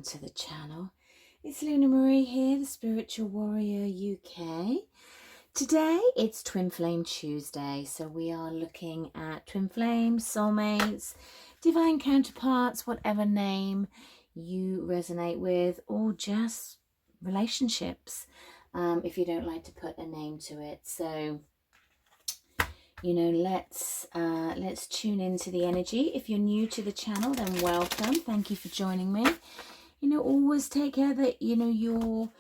to the channel. It's Luna Marie here, the Spiritual Warrior UK. Today it's Twinflame Tuesday, so we are looking at twin flames, soulmates, divine counterparts, whatever name you resonate with, or just relationships, if you don't like to put a name to it. So let's tune into the energy. If you're new to the channel, then welcome. Thank you for joining me. Always take care that your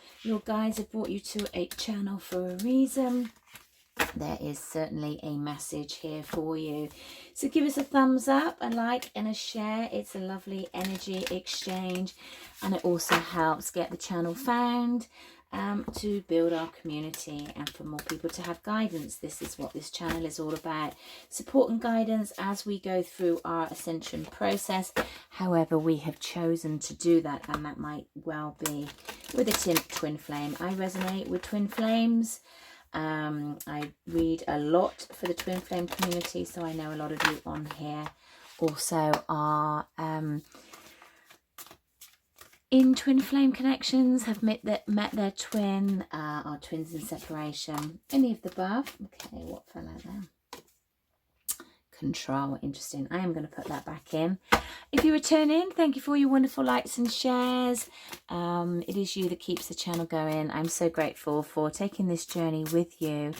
guides have brought you to a channel for a reason. There is certainly a message here for you, so give us a thumbs up, a like and a share. It's a lovely energy exchange, and it also helps get the channel found, to build our community and for more people to have guidance. This is what this channel is all about: support and guidance as we go through our ascension process, however we have chosen to do that. And that might well be with a twin flame. I resonate with twin flames. I read a lot for the twin flame community, so I know a lot of you on here also are in twin flame connections, have met their twin, are twins in separation, any of the above. Okay, what fell out there? Control, interesting. I am going to put that back in. If you return in, thank you for your wonderful likes and shares. It is you that keeps the channel going. I'm so grateful for taking this journey with you.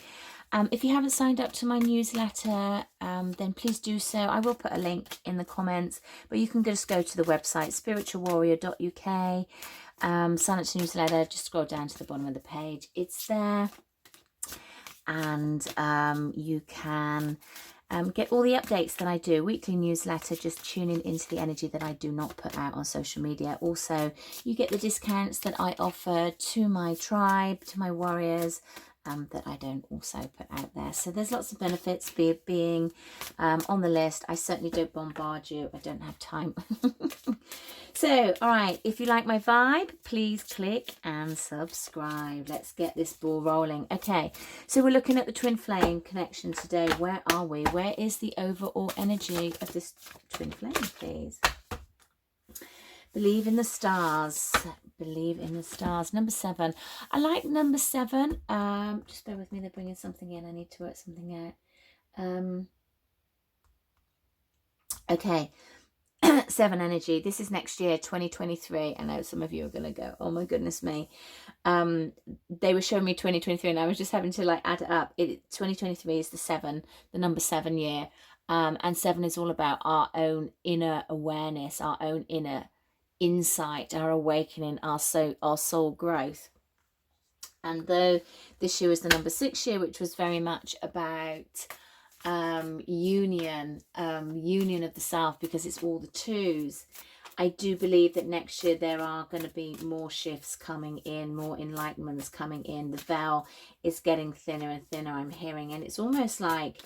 If you haven't signed up to my newsletter, then please do so. I will put a link in the comments, but you can just go to the website spiritualwarrior.uk, sign up to newsletter, just scroll down to the bottom of the page. It's there, and you can get all the updates that I do, weekly newsletter, just tuning into the energy that I do not put out on social media. Also, you get the discounts that I offer to my tribe, to my warriors, that I don't also put out there. So there's lots of benefits being on the list. I certainly don't bombard you. I don't have time. So, all right, if you like my vibe, please click and subscribe. Let's get this ball rolling. Okay, so we're looking at the twin flame connection today. Where are we? Where is the overall energy of this twin flame, please? Believe in the stars. Believe in the stars. Number 7. I like number 7. Just bear with me. They're bringing something in. I need to work something out. Okay. 7 energy. This is next year, 2023. I know some of you are going to go, oh my goodness me. They were showing me 2023 and I was just having to add it up. 2023 is the number 7 year. And 7 is all about our own inner awareness, our own inner insight, our awakening, our soul growth. And though this year was the number 6 year, which was very much about union of the self, because it's all the 2s, I do believe that next year there are going to be more shifts coming in, more enlightenments coming in. The veil is getting thinner and thinner, I'm hearing, and it's almost like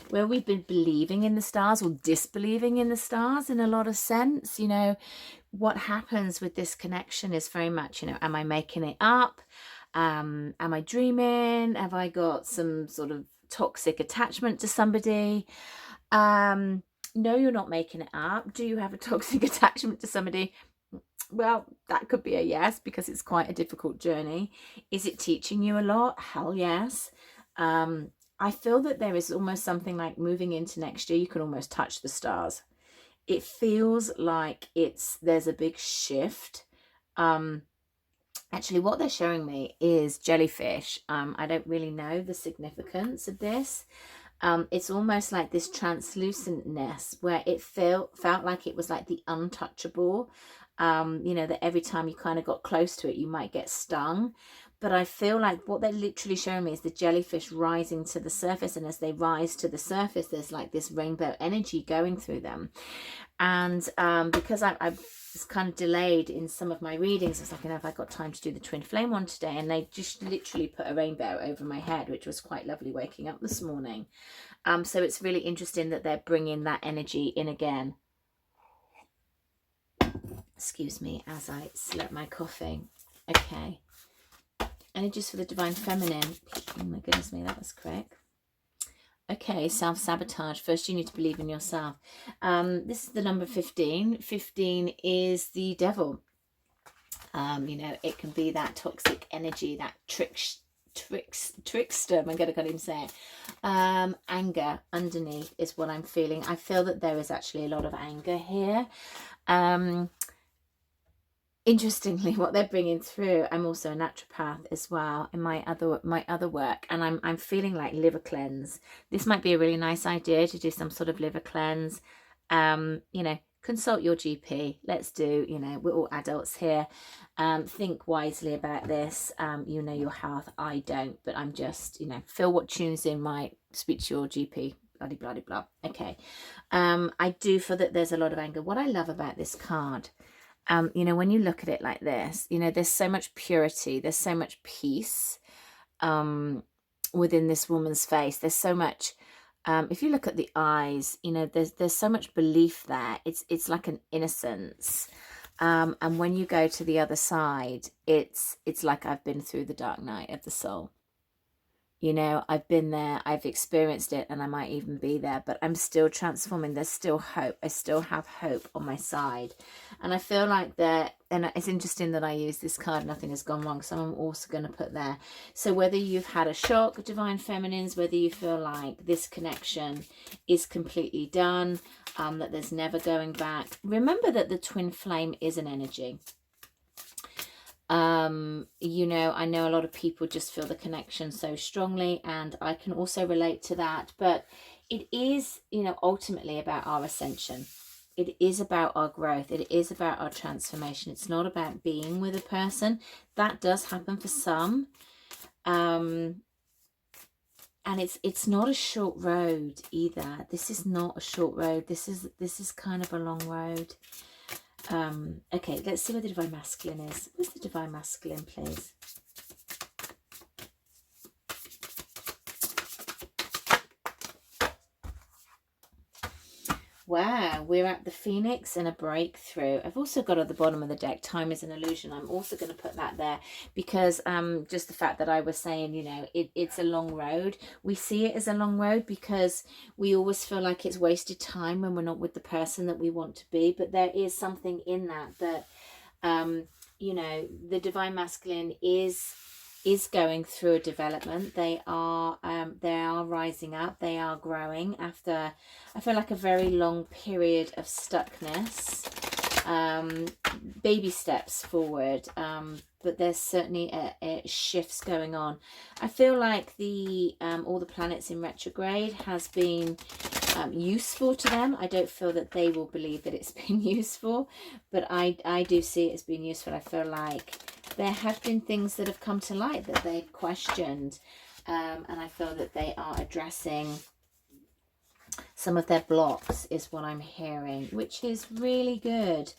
where we've been believing in the stars or disbelieving in the stars in a lot of sense. What happens with this connection is very much, am I making it up? Am I dreaming? Have I got some sort of toxic attachment to somebody? No, you're not making it up. Do you have a toxic attachment to somebody? Well, that could be a yes, because it's quite a difficult journey. Is it teaching you a lot? Hell yes. I feel that there is almost something like moving into next year, you can almost touch the stars. It feels like there's a big shift. Actually, what they're showing me is jellyfish. I don't really know the significance of this. It's almost like this translucentness where it felt like it was like the untouchable. That every time you kind of got close to it, you might get stung. But I feel like what they're literally showing me is the jellyfish rising to the surface. And as they rise to the surface, there's like this rainbow energy going through them. And because I was kind of delayed in some of my readings, I was like, have I got time to do the twin flame one today? And they just literally put a rainbow over my head, which was quite lovely waking up this morning. So it's really interesting that they're bringing that energy in again. Excuse me as I slurp my coffee. Okay. Energies for the divine feminine. Oh my goodness me, that was quick. Okay, self-sabotage. First, you need to believe in yourself. This is the number 15. 15 is the devil. You know, it can be that toxic energy, that trickster, I'm gonna even say it. Anger underneath is what I'm feeling. I feel that there is actually a lot of anger here. Interestingly, what they're bringing through, I'm also a naturopath as well in my other work, and I'm feeling like liver cleanse. This might be a really nice idea to do some sort of liver cleanse. You know, consult your GP. Let's do, you know, we're all adults here. Think wisely about this. You know your health. I don't, but I'm just, you know, feel what tunes in, might speak to your GP. Blah, blah, blah, blah. Okay. I do feel that there's a lot of anger. What I love about this card, you know, when you look at it like this, you know, there's so much purity, there's so much peace within this woman's face. There's so much, if you look at the eyes, you know, there's so much belief there. It's like an innocence. And when you go to the other side, it's like I've been through the dark night of the soul. You know, I've been there, I've experienced it, and I might even be there, but I'm still transforming. There's still hope. I still have hope on my side. And I feel like that, and it's interesting that I use this card, nothing has gone wrong, so I'm also going to put there. So whether you've had a shock, Divine Feminines, whether you feel like this connection is completely done, that there's never going back, remember that the twin flame is an energy. You know, I know a lot of people just feel the connection so strongly, and I can also relate to that, but it is, you know, ultimately about our ascension. It is about our growth. It is about our transformation. It's not about being with a person. That does happen for some. And it's not a short road either. This is not a short road. This is kind of a long road. Okay, let's see where the Divine Masculine is. Where's the Divine Masculine, please? Wow, we're at the Phoenix and a breakthrough. I've also got at the bottom of the deck, time is an illusion. I'm also going to put that there because just the fact that I was saying, you know, it's a long road. We see it as a long road because we always feel like it's wasted time when we're not with the person that we want to be. But there is something in that, you know, the Divine Masculine is going through a development. They are rising up. They are growing after, I feel like, a very long period of stuckness. Baby steps forward, but there's certainly shifts going on. I feel like the all the planets in retrograde has been useful to them. I don't feel that they will believe that it's been useful, but I do see it as being useful. I feel like there have been things that have come to light that they questioned, and I feel that they are addressing some of their blocks, is what I'm hearing, which is really good,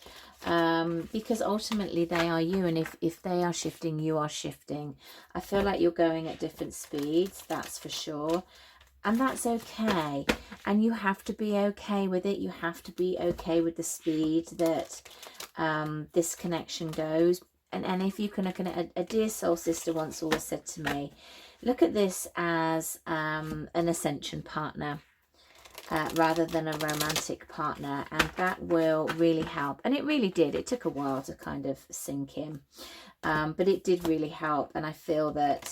because ultimately they are you, and if they are shifting, you are shifting. I feel like you're going at different speeds, that's for sure, and that's okay, and you have to be okay with it. You have to be okay with the speed that this connection goes. And if you can look at it, a dear soul sister once always said to me, look at this as an ascension partner rather than a romantic partner, and that will really help. And it really did. It took a while to kind of sink in, but it did really help. And I feel that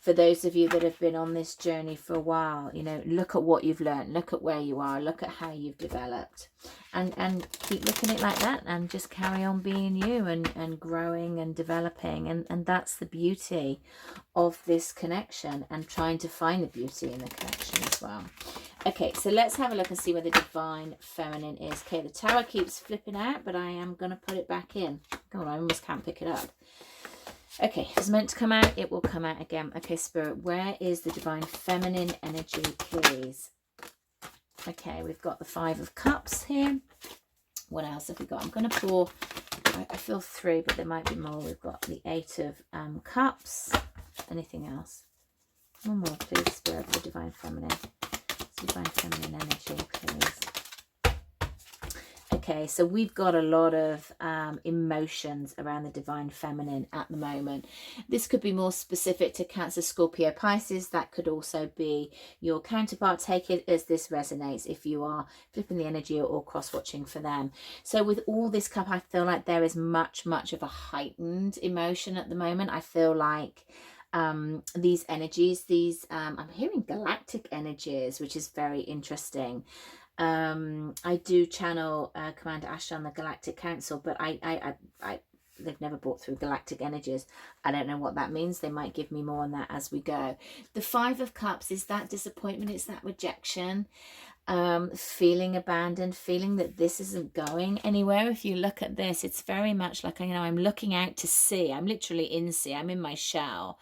for those of you that have been on this journey for a while, you know, look at what you've learned, look at where you are, look at how you've developed, and keep looking at it like that, and just carry on being you and growing and developing. And that's the beauty of this connection, and trying to find the beauty in the connection as well. Okay, so let's have a look and see where the Divine Feminine is. Okay, the Tower keeps flipping out, but I am going to put it back in. God, I almost can't pick it up. Okay, if it's meant to come out, it will come out again. Okay, Spirit, where is the Divine Feminine energy, please? Okay, we've got the Five of Cups here. What else have we got? I'm going to pour, I feel 3, but there might be more. We've got the Eight of Cups. Anything else? One more, please, Spirit, for the Divine Feminine. Divine Feminine energy, please. Okay, Okay, so we've got a lot of emotions around the divine feminine at the moment. This could be more specific to Cancer, Scorpio, Pisces. That could also be your counterpart. Take it as this resonates if you are flipping the energy or cross-watching for them. So with all this cup, I feel like there is much of a heightened emotion at the moment. I feel like these energies, I'm hearing galactic energies, which is very interesting. I do channel Commander Asher on the Galactic Council, but they've never brought through galactic energies. I don't know what that means. They might give me more on that as we go. The Five of Cups is that disappointment. It's that rejection, feeling abandoned, feeling that this isn't going anywhere. If you look at this, it's very much like, I'm looking out to sea. I'm literally in sea. I'm in my shell.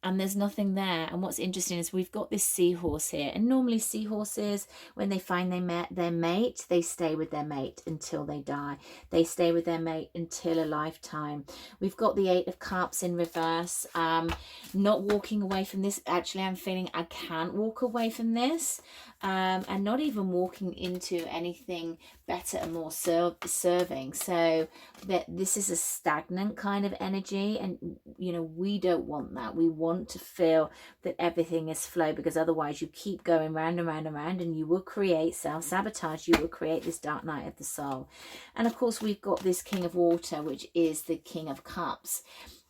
And there's nothing there. And what's interesting is we've got this seahorse here, and normally seahorses, when they find their mate, they stay with their mate until they die. They stay with their mate until a lifetime. We've got the Eight of Cups in reverse. Not walking away from this. Actually, I'm feeling I can't walk away from this, and not even walking into anything better and more serving. So that this is a stagnant kind of energy, and we don't want that. We want to feel that everything is flow, because otherwise you keep going round and round and round, and you will create self-sabotage. You will create this dark night of the soul. And of course we've got this King of Water, which is the King of Cups.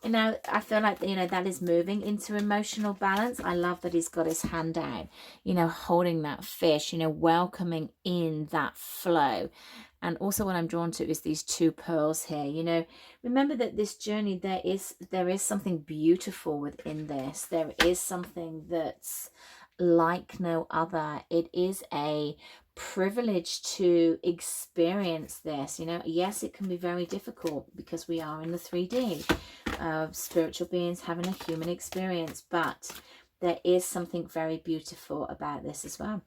And now I feel like, that is moving into emotional balance. I love that he's got his hand out, holding that fish, welcoming in that flow. And also what I'm drawn to is these two pearls here. Remember that this journey, there is something beautiful within this. There is something that's like no other. It is a privilege to experience this. Yes, it can be very difficult because we are in the 3D of spiritual beings having a human experience, but there is something very beautiful about this as well.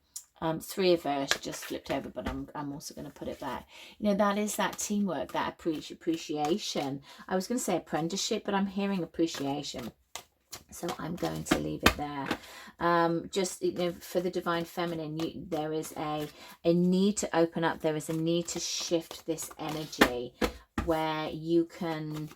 Three of Earth just flipped over, but I'm also going to put it back. That is that teamwork, that appreciation. I was going to say apprenticeship, but I'm hearing appreciation, so I'm going to leave it there. Just for the divine feminine, there is a need to open up. There is a need to shift this energy where you can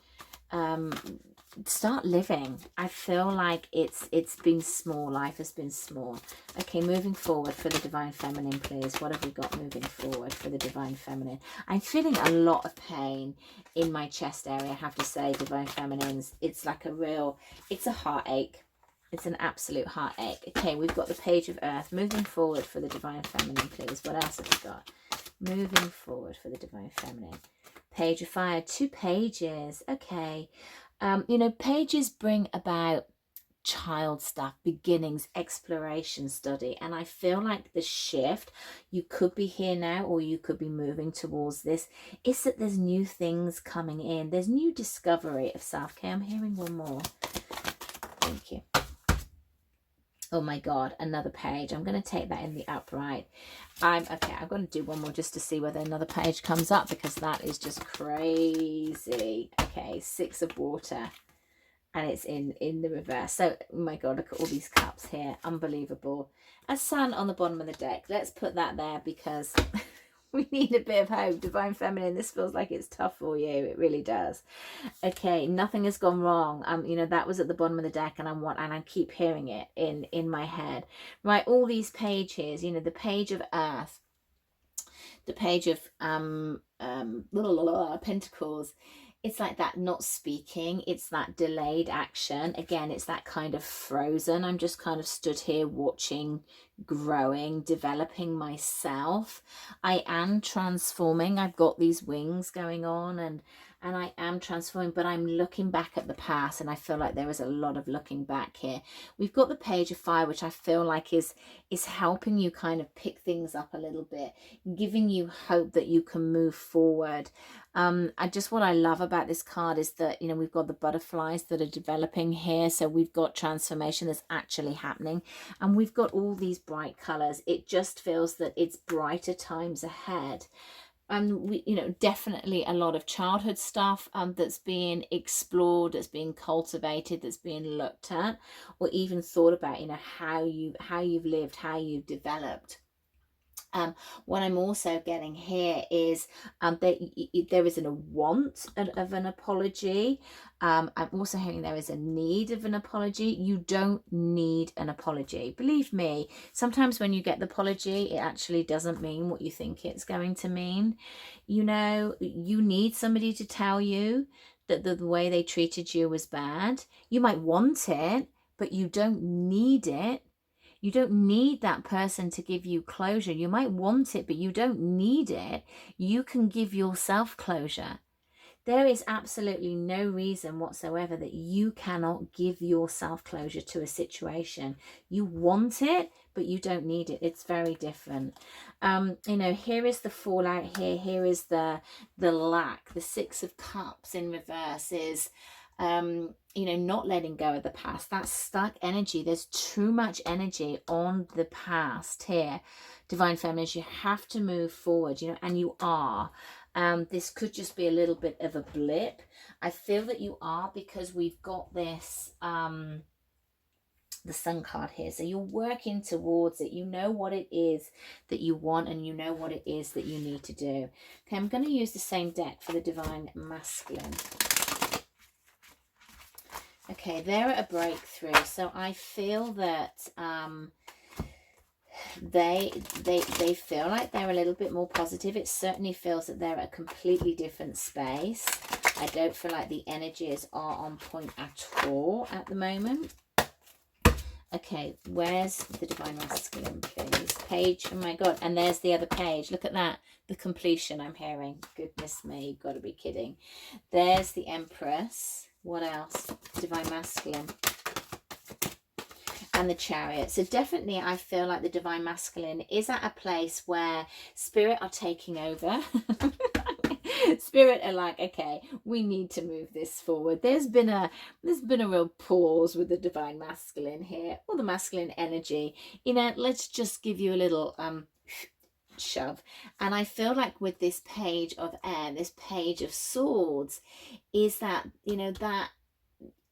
start living. I feel like it's been small. Life has been small. Okay, moving forward for the divine feminine, please. What have we got moving forward for the divine feminine? I'm feeling a lot of pain in my chest area, I have to say, divine feminines. It's like it's a heartache. It's an absolute heartache. Okay, we've got the Page of Earth. Moving forward for the divine feminine, please. What else have we got? Moving forward for the divine feminine. Page of Fire. 2 pages. Okay. Pages bring about child stuff, beginnings, exploration, study. And I feel like the shift, you could be here now or you could be moving towards this, is that there's new things coming in. There's new discovery of self-care. I'm hearing one more. Thank you. Oh my God, another page. I'm going to take that in the upright. Okay, I'm going to do one more just to see whether another page comes up, because that is just crazy. Okay, 6 of Water, and it's in the reverse. So, oh my God, look at all these cups here. Unbelievable. A Sun on the bottom of the deck. Let's put that there because we need a bit of hope. Divine feminine, this feels like it's tough for you. It really does. Okay, nothing has gone wrong. That was at the bottom of the deck, and I keep hearing it in my head. Right, all these pages, the Page of Earth, the Page of Pentacles. It's like that not speaking. It's that delayed action. Again, it's that kind of frozen. I'm just kind of stood here watching, growing, developing myself. I am transforming. I've got these wings going on, and I am transforming, but I'm looking back at the past, and I feel like there is a lot of looking back here. We've got the Page of Fire, which I feel like is helping you kind of pick things up a little bit, giving you hope that you can move forward. What I love about this card is that, we've got the butterflies that are developing here. So we've got transformation that's actually happening, and we've got all these bright colors. It just feels that it's brighter times ahead. And we, definitely a lot of childhood stuff that's being explored, that's being cultivated, that's being looked at, or even thought about, how you've lived, how you've developed. What I'm also getting here is that there isn't a want of an apology. I'm also hearing there is a need of an apology. You don't need an apology. Believe me, sometimes when you get the apology, it actually doesn't mean what you think it's going to mean. You know, you need somebody to tell you that the way they treated you was bad. You might want it, but you don't need it. You don't need that person to give you closure. You might want it, but you don't need it. You can give yourself closure. There is absolutely no reason whatsoever that you cannot give yourself closure to a situation. You want it, but you don't need it. It's very different. You know, here is the fallout here. Here is the lack. The Six of Cups in reverse is you know, not letting go of the past. That's stuck energy. There's too much energy on the past here. Divine Feminines, you have to move forward, you know, and you are. This could just be a little bit of a blip. I feel that you are, because we've got this the Sun card here. So you're working towards it. You know what it is that you want, and you know what it is that you need to do. Okay, I'm going to use the same deck for the Divine Masculine. Okay, they're at a breakthrough. So I feel that they feel like they're a little bit more positive. It certainly feels that they're at a completely different space. I don't feel like the energies are on point at all at the moment. Okay, where's the Divine Masculine, please? Page, oh my God, and there's the other page. Look at that, the completion I'm hearing. Goodness me, you've got to be kidding. There's the Empress. What else? Divine Masculine. And the Chariot. So definitely I feel like the Divine Masculine is at a place where Spirit are taking over. Spirit are like, okay, we need to move this forward. There's been a real pause with the Divine Masculine here, or the masculine energy. You know, let's just give you a little shove. And I feel like with this Page of Air, this Page of Swords, is that, you know, that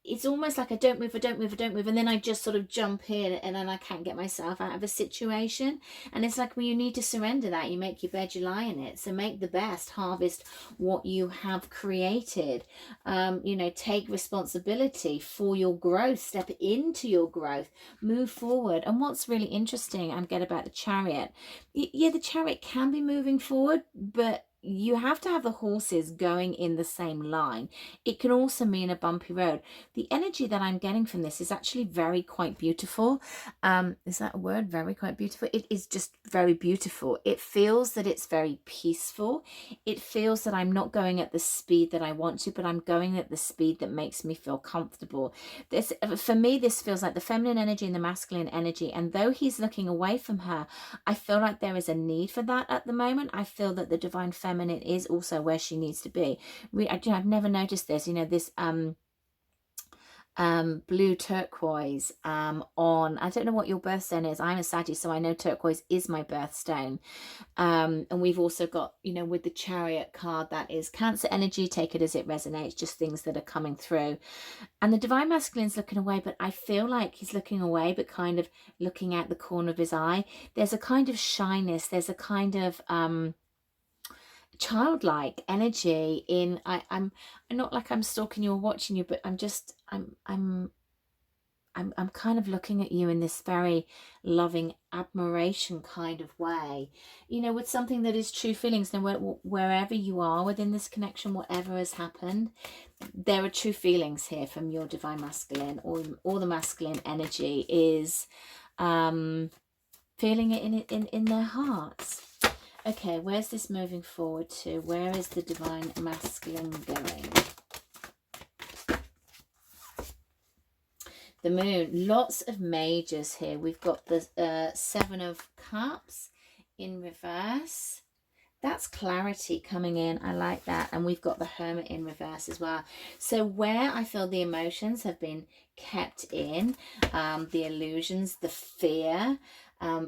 it's almost like I don't move, and then I just sort of jump in, and then I can't get myself out of a situation. And it's like, well, you need to surrender that. You make your bed, you lie in it. So make the best, harvest what you have created. You know, take responsibility for your growth, step into your growth, move forward. And what's really interesting, I'm getting about the Chariot. Yeah, the Chariot can be moving forward, but you have to have the horses going in the same line. It can also mean a bumpy road. The energy that I'm getting from this is actually quite beautiful. Is that a word? Very quite beautiful. It is just very beautiful. It feels that it's very peaceful. It feels that I'm not going at the speed that I want to, but I'm going at the speed that makes me feel comfortable. This, for me, this feels like the feminine energy and the masculine energy. And though he's looking away from her, I feel like there is a need for that at the moment. I feel that the Divine Feminine is also where she needs to be. I've never noticed this, you know, this blue turquoise on, I don't know what your birthstone is. I'm a Sagittarius, so I know turquoise is my birthstone. And we've also got, you know, with the Chariot card, that is Cancer energy. Take it as it resonates, just things that are coming through. And the Divine Masculine's looking away, but I feel like he's looking away, but kind of looking out the corner of his eye. There's a kind of shyness, there's a kind of childlike energy in I'm not like I'm stalking you or watching you, but I'm kind of looking at you in this very loving admiration kind of way, you know, with something that is true feelings. Now, wherever you are within this connection, whatever has happened, there are true feelings here from your Divine Masculine, or the masculine energy is feeling it in their hearts. Okay, where's this moving forward to? Where is the Divine Masculine going? The Moon. Lots of majors here. We've got the Seven of Cups in reverse. That's clarity coming in. I like that. And we've got the Hermit in reverse as well. So where I feel the emotions have been kept in, the illusions, the fear,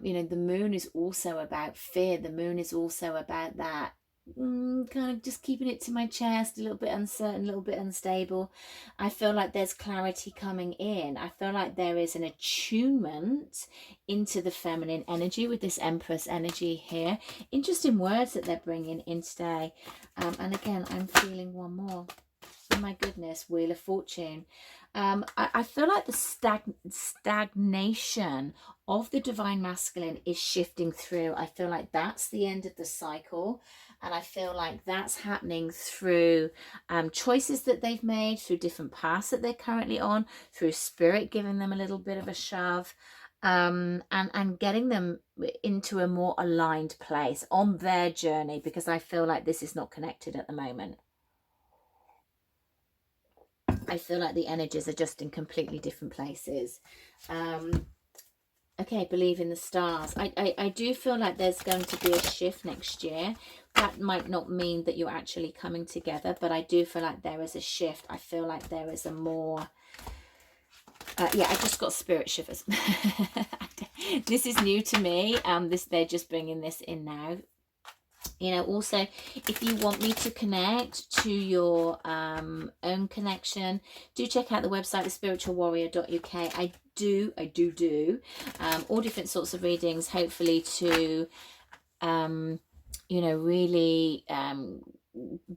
you know, the Moon is also about fear. The Moon is also about that kind of just keeping it to my chest, a little bit uncertain, a little bit unstable. I feel like there's clarity coming in. I feel like there is an attunement into the feminine energy with this Empress energy here. Interesting words that they're bringing in today. And again, I'm feeling one more. Oh my goodness, Wheel of Fortune. I feel like the stagnation of the divine masculine is shifting through. I feel like that's the end of the cycle, and I feel like that's happening through choices that they've made, through different paths that they're currently on, through spirit giving them a little bit of a shove, and getting them into a more aligned place on their journey, because I feel like this is not connected at the moment. I feel like the energies are just in completely different places. Okay, believe in the stars. I do feel like there's going to be a shift next year. That might not mean that you're actually coming together, but I do feel like there is a shift. I feel like there is a more... yeah, I just got spirit shivers. This is new to me. They're just bringing this in now. You know, also, if you want me to connect to your own connection, do check out the website, thespiritualwarrior.uk. I do all different sorts of readings, hopefully to, you know, really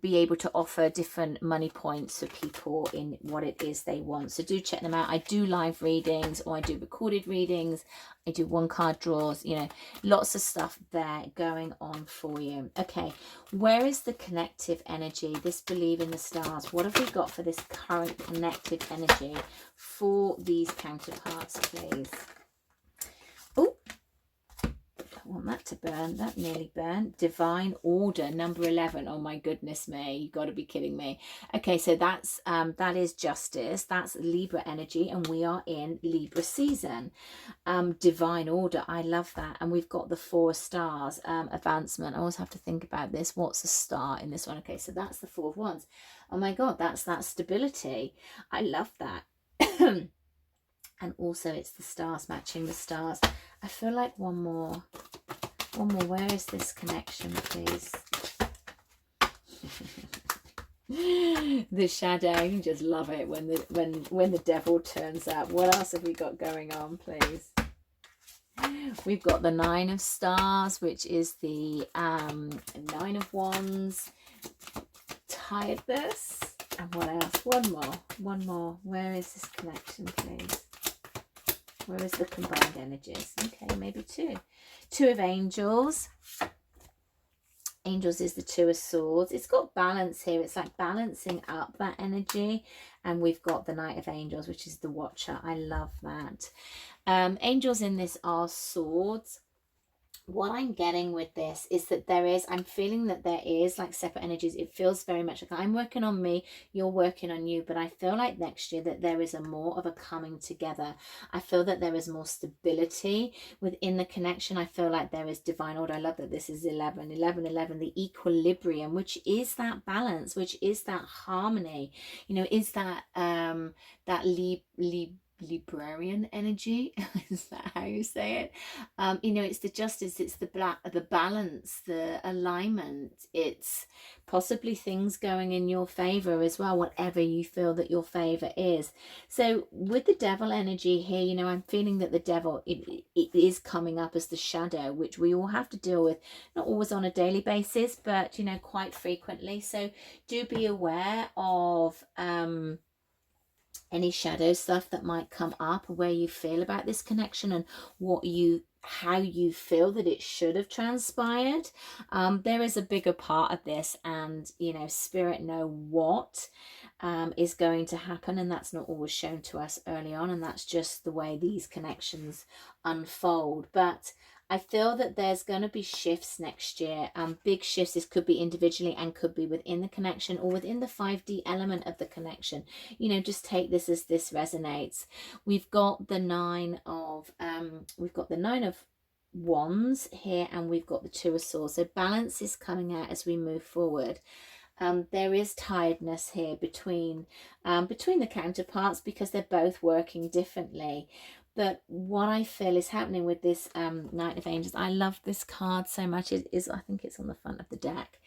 be able to offer different money points for people in what it is they want. So do check them out. I do live readings, or I do recorded readings. I do one card draws, you know, lots of stuff there going on for you. Okay, where is the connective energy? This believe in the stars. What have we got for this current connective energy for these counterparts, please? Oh, I want that to burn. That nearly burned. Divine order, number 11. Oh my goodness me, you got to be kidding me. Okay, so that's that is justice. That's Libra energy, and we are in Libra season. Divine order, I love that. And we've got the 4 stars. Advancement, I always have to think about this. What's a star in this one? Okay, so that's the 4 of Wands. Oh my god, that's that stability. I love that. And also it's the stars, matching the stars. I feel like one more. Where is this connection, please? The shadow. You just love it when the devil turns up. What else have we got going on, please? We've got the 9 of stars, which is the 9 of wands. Tiredness. And what else? One more. Where is this connection, please? Where is the combined energies? Okay, maybe 2. 2 of angels. Angels is the 2 of swords. It's got balance here. It's like balancing up that energy. And we've got the Knight of Angels, which is the Watcher. I love that. Angels in this are swords. What I'm getting with this is that I'm feeling that there is like separate energies. It feels very much like I'm working on me, you're working on you, but I feel like next year that there is a more of a coming together. I feel that there is more stability within the connection. I feel like there is divine order. I love that this is 11, the equilibrium, which is that balance, which is that harmony, you know, is that Librarian energy. Is that how you say it? You know, it's the justice, it's the balance, the alignment. It's possibly things going in your favor as well, whatever you feel that your favor is. So with the devil energy here, you know, I'm feeling that the devil, it is coming up as the shadow, which we all have to deal with, not always on a daily basis, but, you know, quite frequently. So do be aware of any shadow stuff that might come up, where you feel about this connection and how you feel that it should have transpired. There is a bigger part of this, and you know, spirit know what is going to happen, and that's not always shown to us early on, and that's just the way these connections unfold. But I feel that there's going to be shifts next year, big shifts. This could be individually and could be within the connection or within the 5D element of the connection. You know, just take this as this resonates. We've got the 9 of wands here, and we've got the 2 of swords. So balance is coming out as we move forward. There is tiredness here between the counterparts, because they're both working differently. But what I feel is happening with this Knight of Angels, I love this card so much. It is, I think it's on the front of the deck.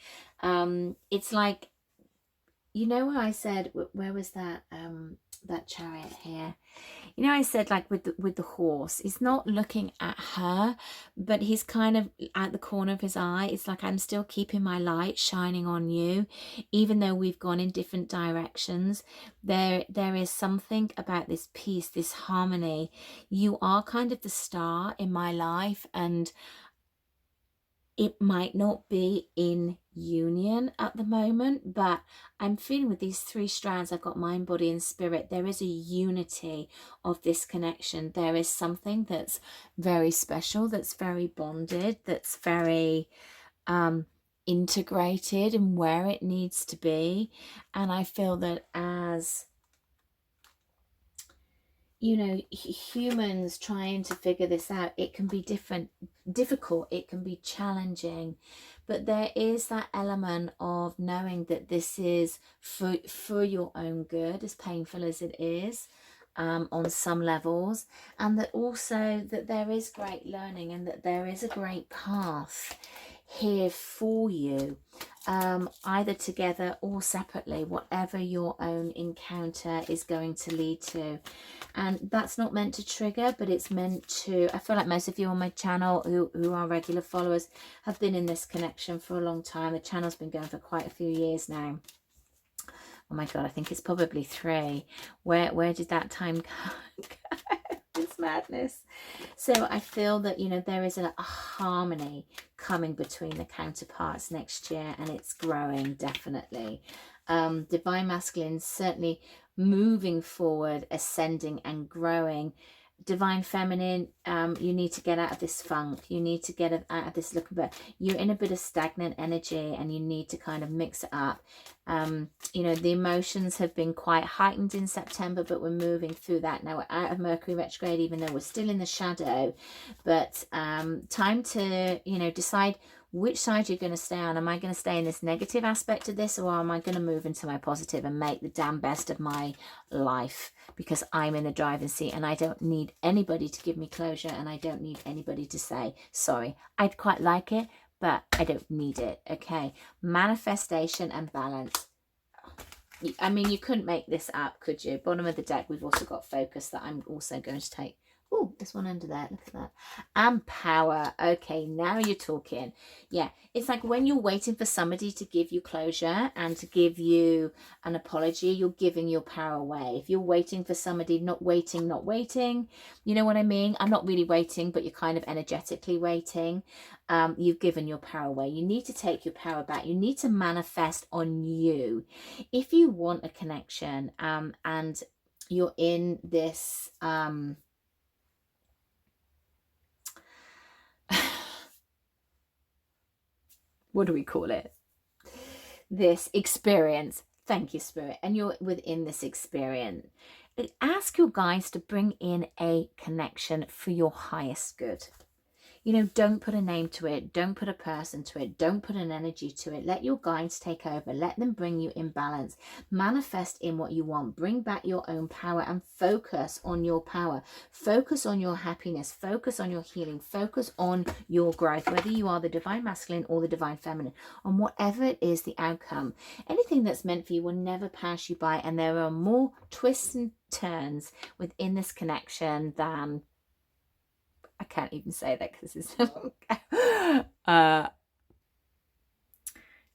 It's like, you know what I said, where was that that chariot here? You know, I said, like, with the horse, he's not looking at her, but he's kind of at the corner of his eye. It's like, I'm still keeping my light shining on you, even though we've gone in different directions. There is something about this peace, this harmony. You are kind of the star in my life, and it might not be in union at the moment, but I'm feeling with these three strands, I've got mind, body and spirit, there is a unity of this connection. There is something that's very special, that's very bonded, that's very integrated and where it needs to be. And I feel that as, you know, humans trying to figure this out, it can be difficult, it can be challenging, but there is that element of knowing that this is for your own good, as painful as it is on some levels, and that also that there is great learning and that there is a great path here for you, either together or separately, whatever your own encounter is going to lead to. And that's not meant to trigger, but it's meant to, I feel like most of you on my channel who are regular followers have been in this connection for a long time. The channel's been going for quite a few years now. Oh my god, I think it's probably 3. Where did that time go? It's madness. So I feel that, you know, there is a harmony coming between the counterparts next year, and it's growing, definitely. Divine Masculine certainly moving forward, ascending and growing. Divine Feminine, you need to get out of this funk, you need to get out of this look, but you're in a bit of stagnant energy and you need to kind of mix it up. You know, the emotions have been quite heightened in September, but we're moving through that now. We're out of Mercury retrograde, even though we're still in the shadow, but time to, you know, decide which side you're going to stay on. Am I going to stay in this negative aspect of this, or am I going to move into my positive and make the damn best of my life? Because I'm in the driving seat and I don't need anybody to give me closure, and I don't need anybody to say, sorry, I'd quite like it, but I don't need it. Okay, manifestation and balance. I mean, you couldn't make this up, could you? Bottom of the deck, we've also got focus that I'm also going to take. Oh, this one under there, look at that. And power. Okay, now you're talking. Yeah, it's like when you're waiting for somebody to give you closure and to give you an apology, you're giving your power away. If you're waiting for somebody, not waiting, you know what I mean? I'm not really waiting, but you're kind of energetically waiting. You've given your power away. You need to take your power back. You need to manifest on you. If you want a connection and you're in this... what do we call it? This experience. Thank you, Spirit. And you're within this experience. Ask your guides to bring in a connection for your highest good. You know, don't put a name to it. Don't put a person to it. Don't put an energy to it. Let your guides take over. Let them bring you in balance. Manifest in what you want. Bring back your own power and focus on your power. Focus on your happiness. Focus on your healing. Focus on your growth, whether you are the Divine Masculine or the Divine Feminine, on whatever it is the outcome. Anything that's meant for you will never pass you by, and there are more twists and turns within this connection than... I can't even say that because this is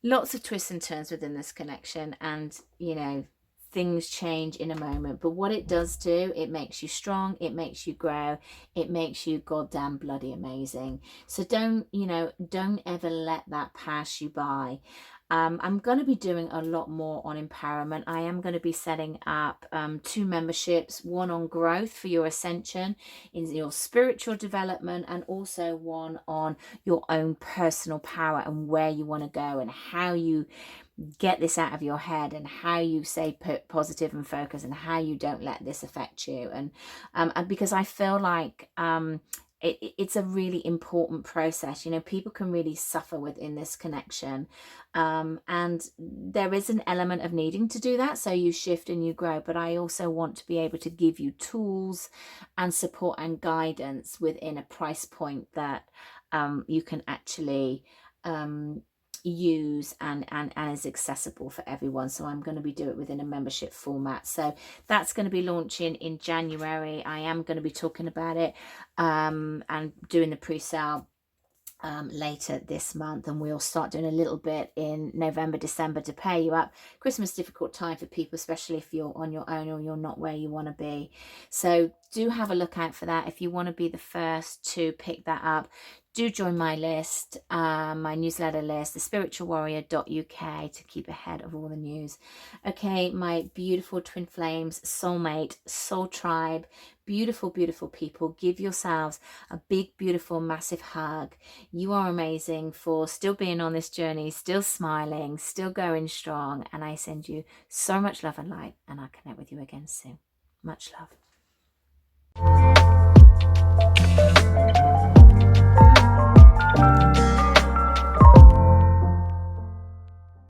lots of twists and turns within this connection, and you know, things change in a moment, but what it does do, it makes you strong, it makes you grow, it makes you goddamn bloody amazing. So don't, you know, don't ever let that pass you by. I'm going to be doing a lot more on empowerment. I am going to be setting up 2 memberships, one on growth for your ascension in your spiritual development, and also one on your own personal power and where you want to go and how you get this out of your head and how you stay positive and focus and how you don't let this affect you. And because I feel like it's a really important process. You know, people can really suffer within this connection, and there is an element of needing to do that, so you shift and you grow. But I also want to be able to give you tools and support and guidance within a price point that you can actually use and is accessible for everyone. So I'm going to be doing it within a membership format. So that's going to be launching in January. I am going to be talking about it and doing the pre-sale later this month, and we'll start doing a little bit in November, December to pair you up. Christmas, difficult time for people, especially if you're on your own or you're not where you want to be. So do have a look out for that. If you want to be the first to pick that up, do join my list, my newsletter list, thespiritualwarrior.uk, to keep ahead of all the news. Okay, my beautiful twin flames, soulmate, soul tribe, beautiful, beautiful people, give yourselves a big, beautiful, massive hug. You are amazing for still being on this journey, still smiling, still going strong. And I send you so much love and light, and I'll connect with you again soon. Much love.